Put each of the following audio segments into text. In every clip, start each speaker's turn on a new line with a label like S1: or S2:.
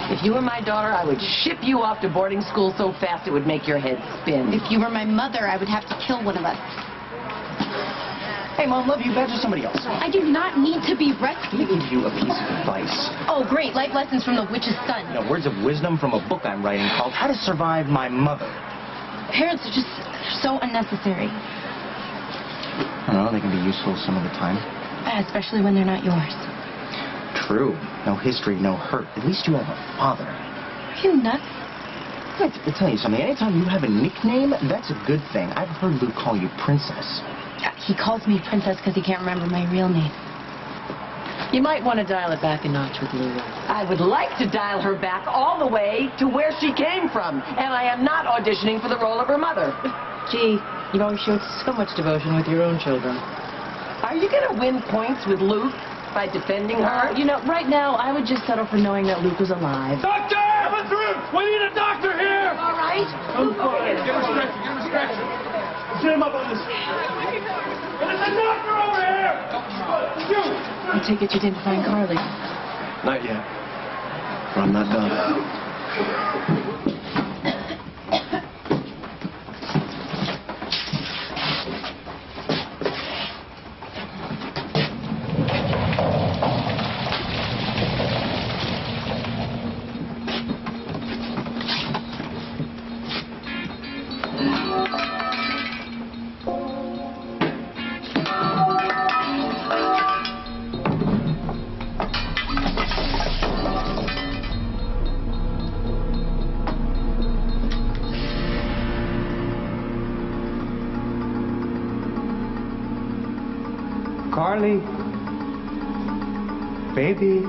S1: If you were my daughter, I would ship you off to boarding school so fast it would make your head spin.
S2: If you were my mother, I would have to kill one of us.
S3: Hey, Mom, love you. Badger somebody else.
S2: I do not need to be rescued.
S3: Let me give you a piece of advice.
S2: Oh, great. Life lessons from the witch's son.
S3: You know, words of wisdom from a book I'm writing called How to Survive My Mother.
S2: Parents are just so unnecessary.
S3: I don't know, they can be useful some of the time.
S2: Especially when they're not yours.
S3: True. No history, no hurt. At least you have a father.
S2: Are you nuts?
S3: I'll tell you something. Anytime you have a nickname, that's a good thing. I've heard Luke call you Princess.
S2: He calls me Princess because he can't remember my real name.
S1: You might want to dial it back a notch with Lulu. I would like to dial her back all the way to where she came from, and I am not auditioning for the role of her mother.
S4: Gee, you've always showed so much devotion with your own children.
S1: Are you going to win points with Luke by defending her?
S4: You know, right now, I would just settle for knowing that Luke was alive.
S5: Doctor! Coming through! We need a doctor here!
S1: All right.
S5: Give him a stretcher, give him a stretcher. Sit him up on this. And there's a doctor over here! You!
S4: I take it you didn't find Carly.
S5: Not yet. But I'm not done.
S6: Carly, baby.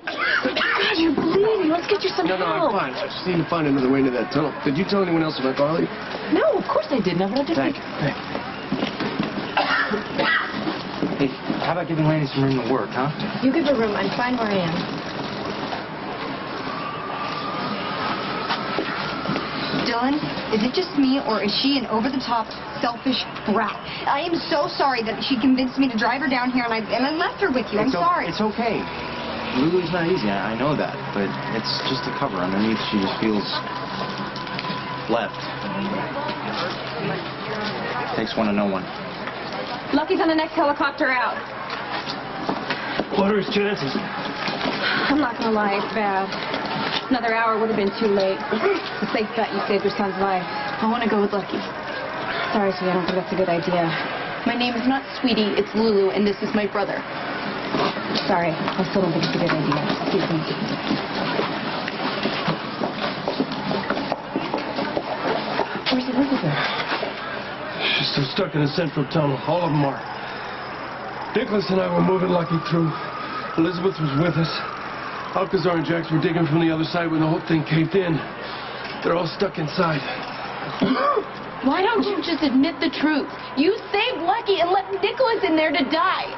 S2: God, you're bleeding. Let's get you some
S5: No,
S2: help.
S5: I'm fine. I just need to find another way into that tunnel. Did you tell anyone else about Carly?
S4: No, of course I didn't. But I just...
S5: Thank you.
S3: Hey, how about giving Lanny some room to work, huh?
S4: You give her room. I'm fine where I am.
S7: Dylan, is it just me, or is she an over-the-top, selfish brat? I am so sorry that she convinced me to drive her down here, and I left her with you. I'm sorry.
S3: It's okay. Lulu's not easy, I know that, but it's just a cover. Underneath, she just feels left. Takes one to know one.
S2: Lucky's on the next helicopter out.
S5: What are his chances?
S2: I'm not gonna lie, it's bad. Another hour would have been too late. It's a safe bet you saved your son's life. I want to go with Lucky. Sorry, sweetie, I don't think that's a good idea. My name is not Sweetie, it's Lulu, and this is my brother. Sorry, I still don't think it's a good idea. Excuse me. Where's Elizabeth?
S5: She's still stuck in the central tunnel. All of them are. Nicholas and I were moving Lucky through. Elizabeth was with us. Alcazar and Jax were digging from the other side when the whole thing caved in. They're all stuck inside.
S2: Why don't you just admit the truth? You saved Lucky and let Nicholas in there to die.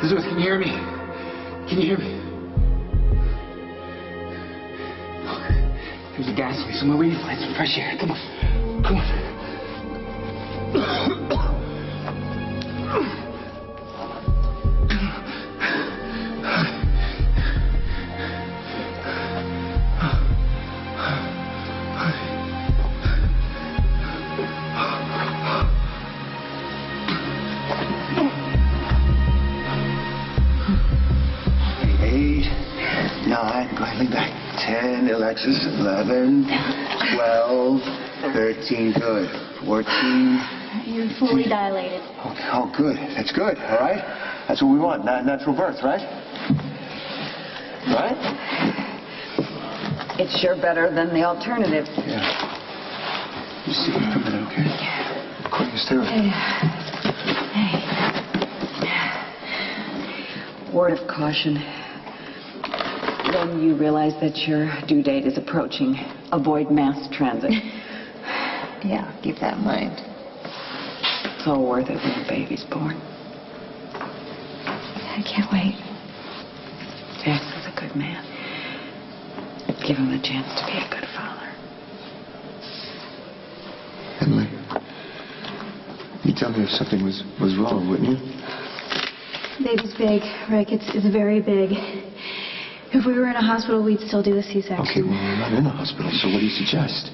S5: Elizabeth, can you hear me? Can you hear me? There's a gas leak somewhere. We need to find some fresh air. Come on. Come on.
S8: Back. 10, Alexis, 11, 12, 13, good. 14.
S2: You're fully dilated.
S8: Oh, good. That's good, all right? That's what we want, natural birth, right? Right?
S1: It's sure better than the alternative.
S8: Yeah. You see it for a minute, okay? Quick, stay with me.
S1: Word of caution. When you realize that your due date is approaching, avoid mass transit.
S4: Yeah, keep that in mind.
S1: It's all worth it when the baby's born.
S2: I can't wait.
S1: Jax is a good man. Give him the chance to be a good father.
S8: Emily, you tell me if something was wrong, wouldn't you?
S2: Baby's big, Rick. It's very big. If we were in a hospital, we'd still do a C-section.
S8: Okay, well, we're not in a hospital, so what do you suggest?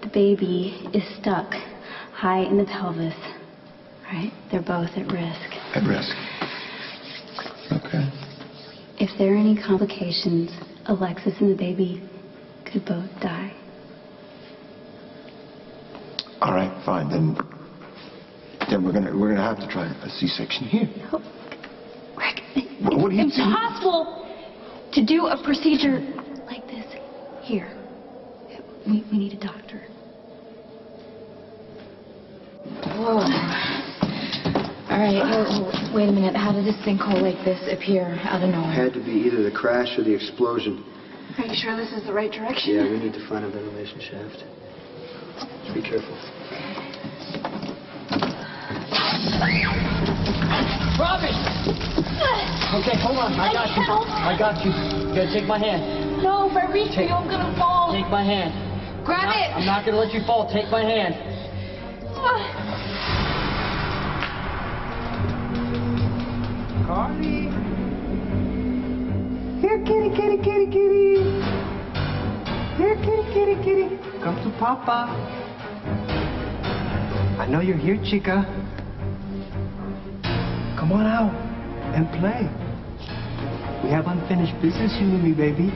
S2: The baby is stuck high in the pelvis. Right? They're both at risk.
S8: At risk. Okay.
S2: If there are any complications, Alexis and the baby could both die.
S8: All right, fine. Then we're gonna have to try a C-section here.
S2: No. Rick,
S8: What do you
S2: it's impossible to do a procedure like this here. We need a doctor.
S4: Whoa. All right, wait a minute. How did this sinkhole like this appear out of nowhere?
S9: Had to be either the crash or the explosion.
S2: Are you sure this is the right direction?
S9: Yeah, we need to find a ventilation shaft. Be careful.
S10: Robbie! Okay, hold on. I got you. I got you. You gotta take my hand.
S2: No, if I reach for you, I'm gonna fall.
S10: Take my hand.
S2: Grab it!
S10: I'm not gonna let you fall. Take my hand.
S6: Carly! Here, kitty, kitty, kitty, kitty! Here, kitty, kitty, kitty! Come to Papa! I know you're here, chica. Come on out and play. We have unfinished business, you and me, baby.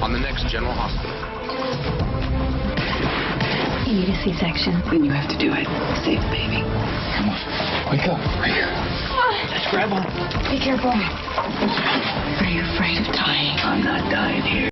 S11: On the next General Hospital.
S2: You need a C-section.
S1: Then you have to do it. Save the baby.
S8: Come on. Wake up. Right here.
S10: Let's grab on.
S2: Be careful.
S1: Are you afraid of dying? I'm not dying here.